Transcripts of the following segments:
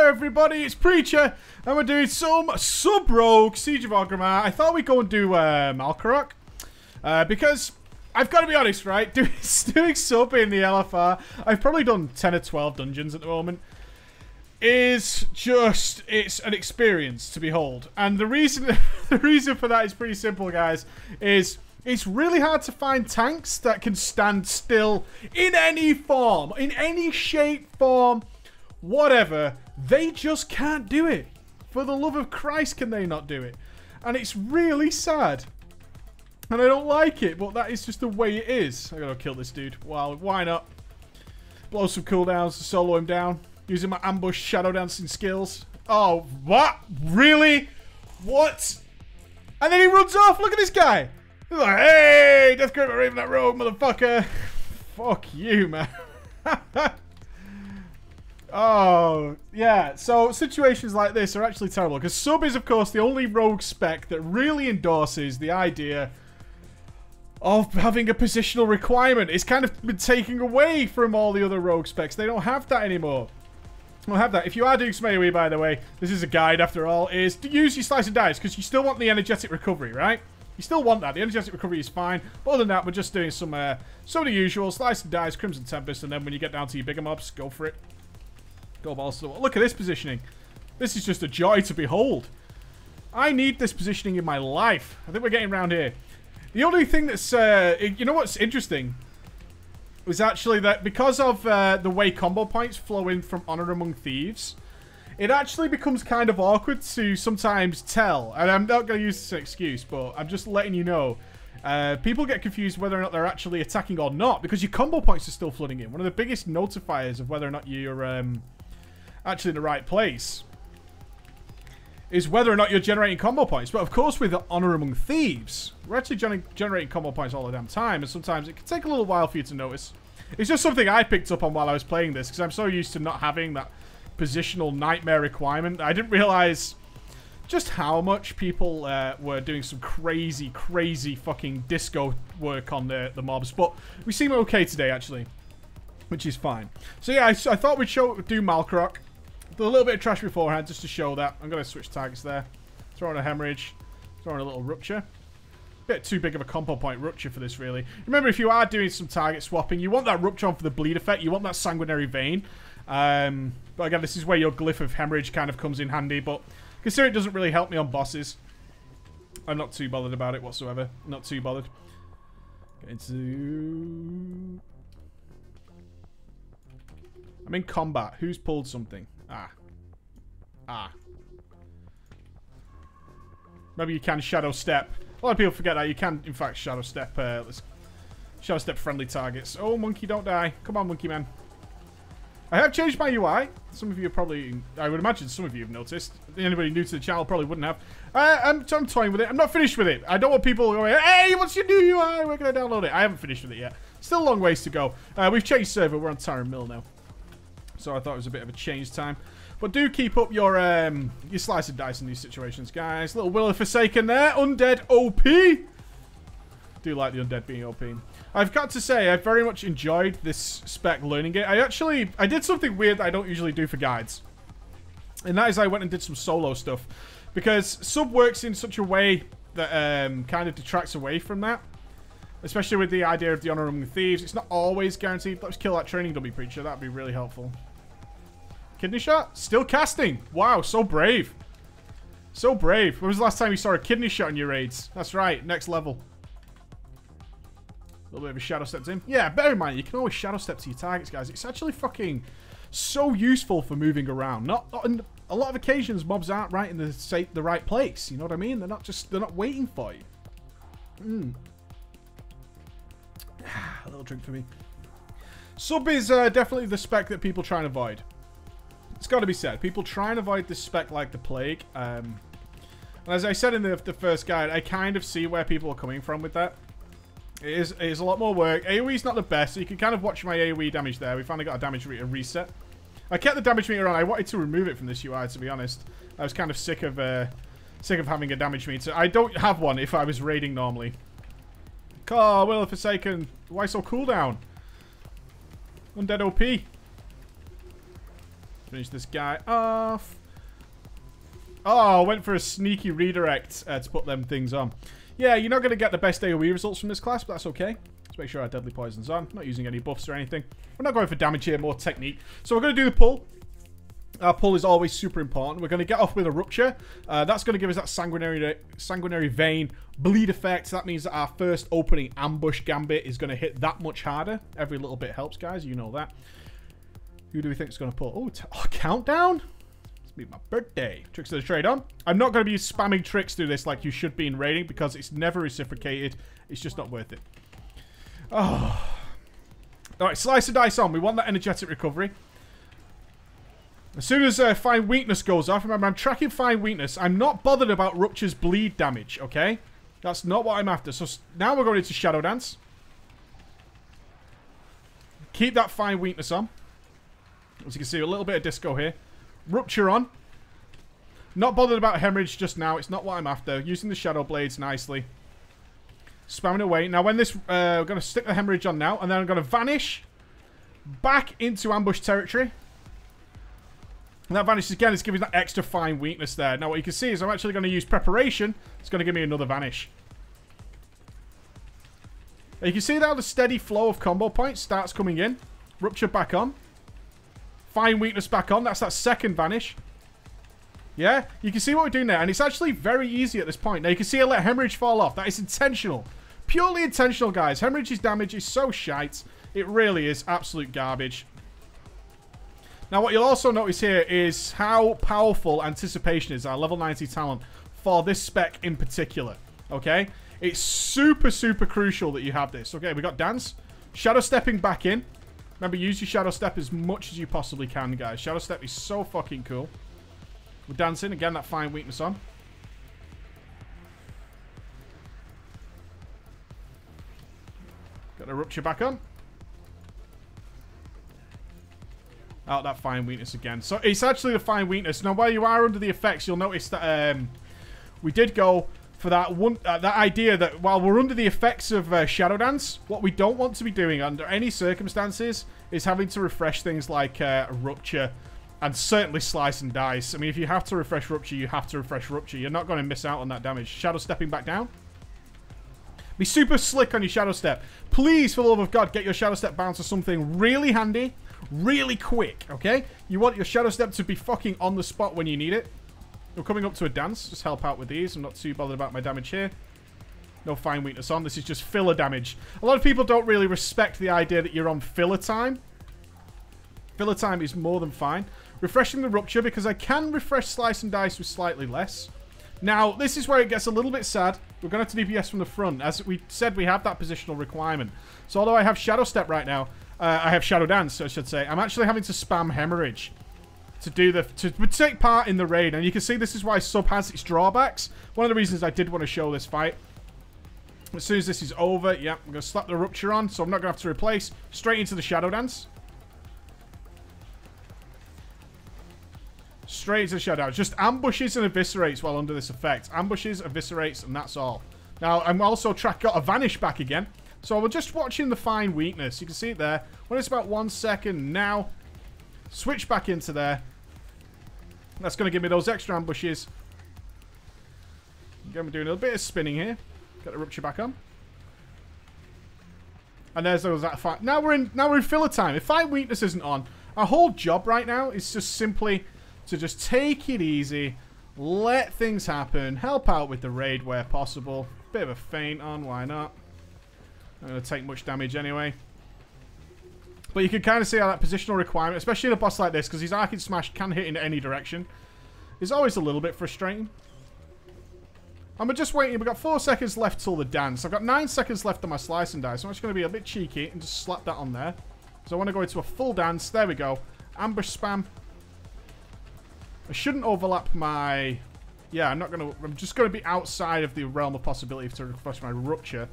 Hello everybody, it's Preacher, and we're doing some sub-rogue Siege of Orgrimmar. I thought we'd go and do Malkarok, because I've got to be honest, right? Doing sub in the LFR, I've probably done 10 or 12 dungeons at the moment, is just, it's an experience to behold. And the reason for that is pretty simple, guys, is it's really hard to find tanks that can stand still in any form, in any shape, form, whatever. They just can't do it. For the love of Christ, can they not do it? And it's really sad. And I don't like it, but that is just the way it is. I gotta kill this dude. Well, why not? Blow some cooldowns to solo him down. Using my ambush shadow dancing skills. Oh, what? Really? What? And then he runs off. Look at this guy. He's like, hey, Death Grip, Raven that rogue, motherfucker. Fuck you, man. Oh, yeah. So situations like this are actually terrible. Because sub is, of course, the only rogue spec that really endorses the idea of having a positional requirement. It's kind of been taken away from all the other rogue specs. They don't have that anymore. They don't have that. If you are doing some AoE, by the way, this is a guide after all, is to use your slice and dice. Because you still want the energetic recovery, right? You still want that. The energetic recovery is fine. But other than that, we're just doing some of the usual. Slice and dice, Crimson Tempest, and then when you get down to your bigger mobs, go for it. Go balls to the wall. Look at this positioning. This is just a joy to behold. I need this positioning in my life. I think we're getting around here. The only thing that's, you know what's interesting? Is actually that because of the way combo points flow in from Honor Among Thieves, it actually becomes kind of awkward to sometimes tell. And I'm not going to use this as an excuse, but I'm just letting you know. People get confused whether or not they're actually attacking or not, because your combo points are still flooding in. One of the biggest notifiers of whether or not you're actually in the right place is whether or not you're generating combo points. But of course, with Honor Among Thieves, we're actually generating combo points all the damn time, and sometimes it can take a little while for you to notice. It's just something I picked up on while I was playing this, because I'm so used to not having that positional nightmare requirement. I didn't realize just how much people were doing some crazy fucking disco work on the mobs. But we seem okay today, actually, which is fine. So yeah, I thought we'd do Malkarok. Do a little bit of trash beforehand just to show that. I'm going to switch targets there. Throw in a Hemorrhage. Throw in a little Rupture. Bit too big of a combo point Rupture for this, really. Remember, if you are doing some target swapping, you want that Rupture on for the bleed effect. You want that Sanguinary Vein. But again, this is where your Glyph of Hemorrhage kind of comes in handy. But consider it doesn't really help me on bosses. I'm not too bothered about it whatsoever. Not too bothered. Get into... I'm in combat. Who's pulled something? Maybe you can Shadow Step. A lot of people forget that you can, in fact, Shadow Step. Shadow Step friendly targets. Oh, monkey, don't die. Come on, monkey man. I have changed my UI. Some of you probably, I would imagine some of you have noticed. Anybody new to the channel probably wouldn't have. I'm toying with it. I'm not finished with it. I don't want people going, hey, what's your new UI? We're going to download it. I haven't finished with it yet. Still a long ways to go. We've changed server. We're on Tyrant Mill now. So I thought it was a bit of a change time. But do keep up your slice and dice in these situations, guys. Little Will of Forsaken there. Undead OP. Do like the undead being OP. I've got to say, I very much enjoyed this spec learning it. I did something weird that I don't usually do for guides. And that is I went and did some solo stuff. Because sub works in such a way that kind of detracts away from that. Especially with the idea of the Honor Among Thieves. It's not always guaranteed. Let's kill that training dummy Preacher. That'd be really helpful. Kidney shot? Still casting. Wow, so brave. So brave. When was the last time you saw a kidney shot in your raids? That's right, next level. A little bit of a shadow step to him. Yeah, bear in mind, you can always shadow step to your targets, guys. It's actually fucking so useful for moving around. Not on a lot of occasions, mobs aren't right in the right place. You know what I mean? They're not waiting for you. A little drink for me. Sub is definitely the spec that people try and avoid. It's got to be said. People try and avoid this spec like the plague. And as I said in the first guide, I kind of see where people are coming from with that. It is a lot more work. AoE is not the best, so you can kind of watch my AoE damage there. We finally got a damage meter reset. I kept the damage meter on. I wanted to remove it from this UI, to be honest. I was kind of sick of having a damage meter. I don't have one if I was raiding normally. Oh, Will of Forsaken. Why so cooldown? Undead OP. Finish this guy off. Oh, I went for a sneaky redirect to put them things on. Yeah, you're not going to get the best AoE results from this class, but that's okay. Let's make sure our Deadly Poison's on. Not using any buffs or anything. We're not going for damage here, more technique. So we're going to do the pull. Our pull is always super important. We're going to get off with a Rupture. That's going to give us that sanguinary vein bleed effect. That means that our first opening ambush gambit is going to hit that much harder. Every little bit helps, guys. You know that. Who do we think is going to pull? Oh, countdown? It's be my birthday. Tricks of the trade on. I'm not going to be spamming tricks through this like you should be in raiding because it's never reciprocated. It's just not worth it. Oh. Alright, slice and dice on. We want that energetic recovery. As soon as Fine Weakness goes off, remember, I'm tracking Fine Weakness. I'm not bothered about Rupture's bleed damage, okay? That's not what I'm after. So now we're going into Shadow Dance. Keep that Fine Weakness on. As you can see, a little bit of disco here. Rupture on. Not bothered about Hemorrhage just now. It's not what I'm after. Using the Shadow Blades nicely. Spamming away. Now, when this... we're going to stick the Hemorrhage on now. And then I'm going to vanish back into ambush territory. And that vanishes again. It's giving that extra Fine Weakness there. Now, what you can see is I'm actually going to use Preparation. It's going to give me another vanish. Now, you can see that the steady flow of combo points starts coming in. Rupture back on. Fine Weakness back on. That's that second vanish. Yeah? You can see what we're doing there. And it's actually very easy at this point. Now, you can see I let Hemorrhage fall off. That is intentional. Purely intentional, guys. Hemorrhage's damage is so shite. It really is absolute garbage. Now, what you'll also notice here is how powerful Anticipation is, our level 90 talent, for this spec in particular. Okay? It's super, super crucial that you have this. Okay, we got Dance. Shadow Stepping back in. Remember, use your Shadow Step as much as you possibly can, guys. Shadow Step is so fucking cool. We're dancing. Again, that Fine Weakness on. Got the Rupture back on. Out that Fine Weakness again. So it's actually the Fine Weakness. Now, while you are under the effects, you'll notice that we did go for that one that idea that while we're under the effects of Shadow Dance, what we don't want to be doing under any circumstances is having to refresh things like Rupture and certainly Slice and Dice. I mean, if you have to refresh Rupture, you have to refresh Rupture. You're not going to miss out on that damage. Shadow Stepping back down. Be super slick on your Shadow Step. Please, for the love of God, get your Shadow Step bound to something really handy, really quick, okay? You want your Shadow Step to be fucking on the spot when you need it. We're coming up to a dance. Just help out with these. I'm not too bothered about my damage here. No Fine Weakness on. This is just filler damage. A lot of people don't really respect the idea that you're on filler time. Filler time is more than fine. Refreshing the Rupture because I can refresh Slice and Dice with slightly less. Now, this is where it gets a little bit sad. We're going to DPS from the front. As we said, we have that positional requirement. So although I have Shadow Step right now, I have Shadow Dance, I should say, I'm actually having to spam Hemorrhage to take part in the raid. And you can see this is why Sub has its drawbacks. One of the reasons I did want to show this fight. As soon as this is over, yeah, I'm going to slap the Rupture on, so I'm not going to have to replace. Straight into the Shadow Dance. Straight into the Shadow Dance. Just ambushes and eviscerates while under this effect. Ambushes, eviscerates, and that's all. Now, I'm also got a Vanish back again. So we're just watching the Fine Weakness. You can see it there. When it's about 1 second now, switch back into there. That's going to give me those extra ambushes. Again, we're doing a little bit of spinning here. Get the Rupture back on. And there's that fight. Now we're in filler time. If Fine Weakness isn't on, our whole job right now is just simply to just take it easy, let things happen, help out with the raid where possible. Bit of a feint on, why not? Not going to take much damage anyway. But you can kind of see how that positional requirement, especially in a boss like this, because his Arcade Smash can hit in any direction, is always a little bit frustrating. And we're just waiting. We've got 4 seconds left till the dance. I've got 9 seconds left on my Slice and Dice. So I'm just going to be a bit cheeky and just slap that on there. So I want to go into a full dance. There we go. Ambush spam. I shouldn't overlap my... Yeah, I'm just going to be outside of the realm of possibility to refresh my Rupture.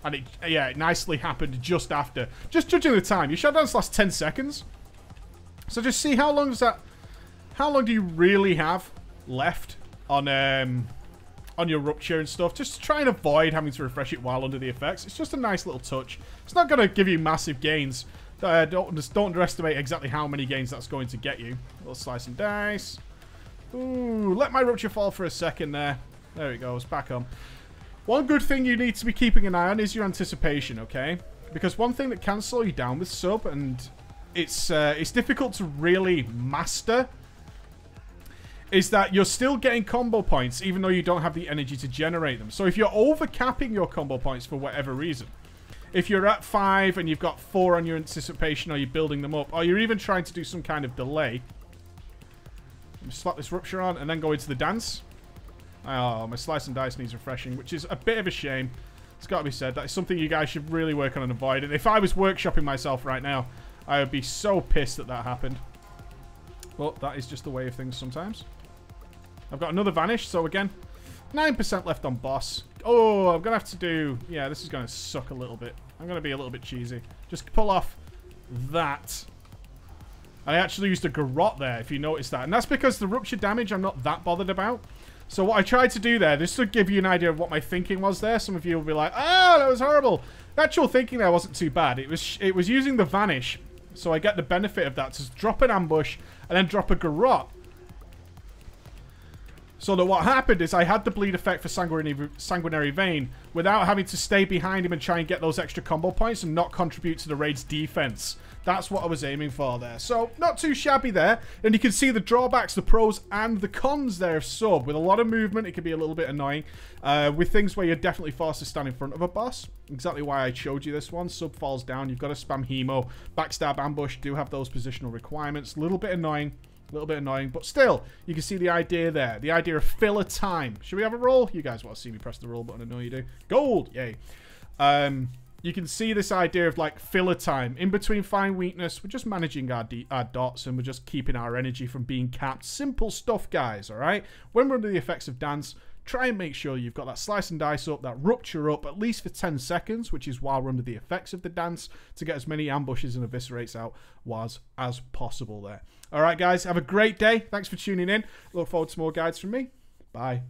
And it nicely happened just after. Just judging the time. Your Shadow Dance lasts 10 seconds. So just see how long does that... How long do you really have left on your Rupture and stuff? Just to try and avoid having to refresh it while under the effects. It's just a nice little touch. It's not going to give you massive gains. Don't underestimate exactly how many gains that's going to get you. A little slice and dice. Ooh, let my rupture fall for a second there. There it goes, back on. One good thing you need to be keeping an eye on is your anticipation, okay? Because one thing that can slow you down with sub, and it's difficult to really master, is that you're still getting combo points even though you don't have the energy to generate them. So if you're overcapping your combo points for whatever reason, if you're at 5 and you've got 4 on your anticipation, or you're building them up, or you're even trying to do some kind of delay, let me slap this rupture on and then go into the dance. Oh, my slice and dice needs refreshing, which is a bit of a shame. It's got to be said. That is something you guys should really work on and avoid. And if I was workshopping myself right now, I would be so pissed that that happened. But that is just the way of things sometimes. I've got another vanish, so again, 9% left on boss. Oh, I'm going to have to do... Yeah, this is going to suck a little bit. I'm going to be a little bit cheesy. Just pull off that. I actually used a garrote there, if you noticed that. And that's because the rupture damage I'm not that bothered about. So what I tried to do there, this would give you an idea of what my thinking was there. Some of you will be like, oh, that was horrible. The actual thinking there wasn't too bad. It was using the vanish. So I get the benefit of that. To drop an ambush and then drop a garrote. So that what happened is I had the bleed effect for Sanguinary Vein without having to stay behind him and try and get those extra combo points and not contribute to the raid's defense. That's what I was aiming for there. So, not too shabby there. And you can see the drawbacks, the pros, and the cons there of sub. With a lot of movement, it can be a little bit annoying. With things where you're definitely forced to stand in front of a boss. Exactly why I showed you this one. Sub falls down. You've got to spam hemo. Backstab, ambush do have those positional requirements. A little bit annoying. A little bit annoying, but still, you can see the idea there. The idea of filler time. Should we have a roll? You guys want to see me press the roll button? I know you do. Gold! Yay. You can see this idea of, like, filler time. In between fine weakness, we're just managing our dots, and we're just keeping our energy from being capped. Simple stuff, guys, alright? When we're under the effects of dance, try and make sure you've got that slice and dice up, that rupture up, at least for 10 seconds, which is while we're under the effects of the dance, to get as many ambushes and eviscerates out as possible there. Alright, guys, have a great day. Thanks for tuning in. Look forward to more guides from me. Bye.